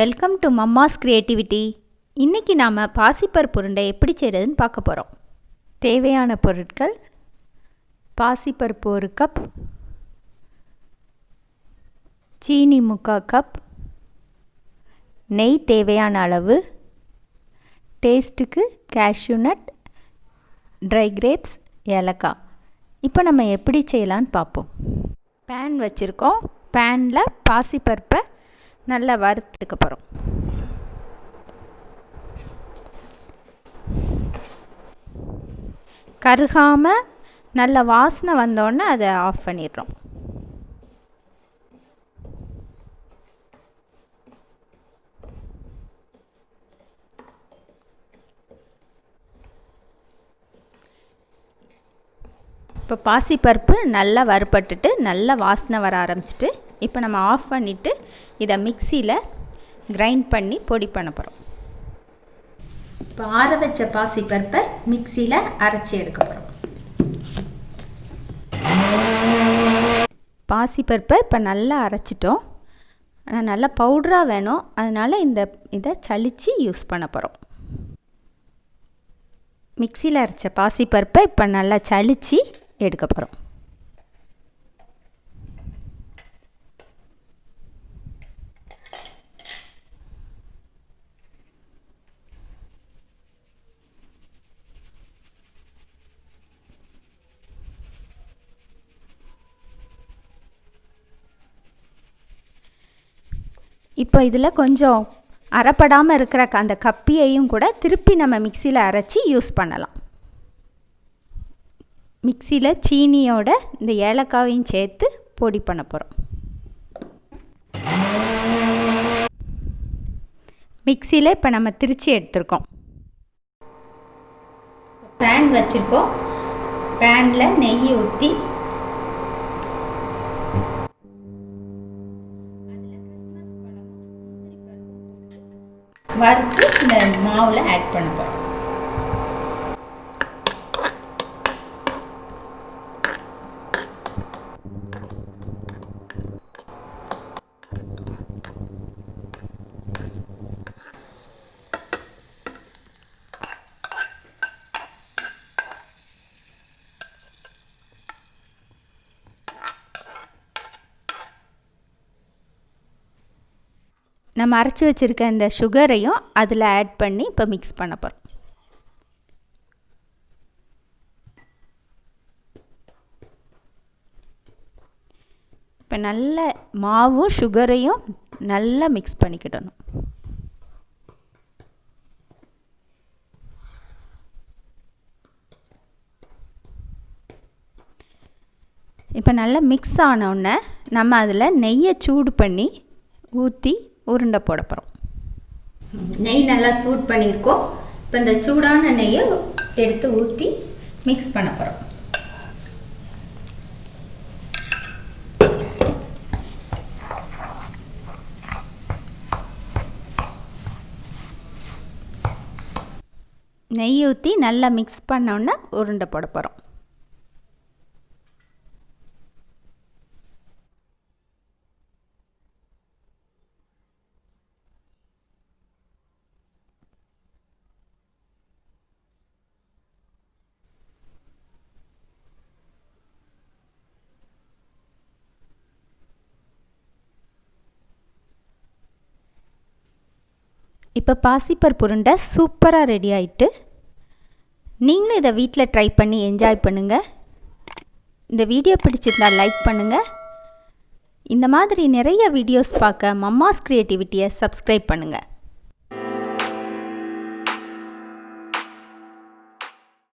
Welcome to Mamma's creativity. இன்றைக்கி நாம் பாசிப்பருப்பு உருண்டை எப்படி செய்கிறதுன்னு பார்க்க போகிறோம். தேவையான பொருட்கள்: பாசிப்பருப்பு 1 கப், சீனி 3/4 கப், நெய் தேவையான அளவு, டேஸ்ட்டுக்கு கேஷ்யூ நட், ட்ரை கிரேப்ஸ், ஏலக்காய். இப்போ நம்ம எப்படி செய்யலான்னு பார்ப்போம். பேன் வச்சுருக்கோம். பேனில் பாசிப்பருப்பை நல்லா வறுத்துக்க போகிறோம். கருகாமல் நல்ல வாசனை வந்தோடனே அதை ஆஃப் பண்ணிடுறோம். இப்போ பாசிப்பருப்பு நல்லா வறுபட்டுட்டு நல்லா வாசனை வர ஆரம்பிச்சிட்டு இப்போ நம்ம ஆஃப் பண்ணிவிட்டு இதை மிக்சியில் கிரைண்ட் பண்ணி பொடி பண்ண போகிறோம். இப்போ ஆற வச்ச பாசிப்பருப்பை மிக்சியில் அரைச்சி எடுக்க போகிறோம். பாசிப்பருப்பை இப்போ நல்லா அரைச்சிட்டோம். ஆனால் நல்லா பவுடராக வேணும், அதனால் இதை சலித்து யூஸ் பண்ண போகிறோம். மிக்சியில் அரைச்ச பாசிப்பருப்பை இப்போ நல்லா சலித்து எடுக்க போகிறோம். இப்போ இதில் கொஞ்சம் அரைப்படாமல் இருக்கிற அந்த கப்பியையும் கூட திருப்பி நம்ம மிக்சியில் அரைச்சி யூஸ் பண்ணலாம். மிக்சியில் சீனியோட இந்த ஏலக்காவையும் சேர்த்து பொடி பண்ண போகிறோம். மிக்சியில் இப்போ நம்ம திரிச்சு எடுத்துருக்கோம். பேன் வச்சுருக்கோம். பேனில் நெய் ஊற்றி வறுத்து இந்த மாவில் ஆட் பண்ண போகிறோம். நம்ம அரைச்சி வச்சுருக்க இந்த சுகரையும் அதில் ஆட் பண்ணி இப்போ மிக்ஸ் பண்ண போகிறோம். இப்போ நல்ல மாவும் சுகரையும் நல்லா மிக்ஸ் பண்ணிக்கிடணும். இப்போ நல்லா மிக்ஸ் ஆனோடனே நம்ம அதில் நெய்யை சூடு பண்ணி ஊற்றி உருண்டை போட போகிறோம். நெய் நல்லா சூட் பண்ணியிருக்கோம். இப்போ இந்த சூடான நெய்யை எடுத்து ஊற்றி மிக்ஸ் பண்ண போகிறோம். நெய் ஊற்றி நல்லா மிக்ஸ் பண்ணோன்னே உருண்டை போட போகிறோம். இப்போ பாசிப்பருப்பு உருண்டை சூப்பராக ரெடி ஆகிட்டு, நீங்களும் இதை வீட்டில் ட்ரை பண்ணி என்ஜாய் பண்ணுங்கள். இந்த வீடியோ பிடிச்சிருந்தால் லைக் பண்ணுங்கள். இந்த மாதிரி நிறைய வீடியோஸ் பார்க்க மம்மாஸ் கிரியேட்டிவிட்டியை சப்ஸ்கிரைப் பண்ணுங்கள்.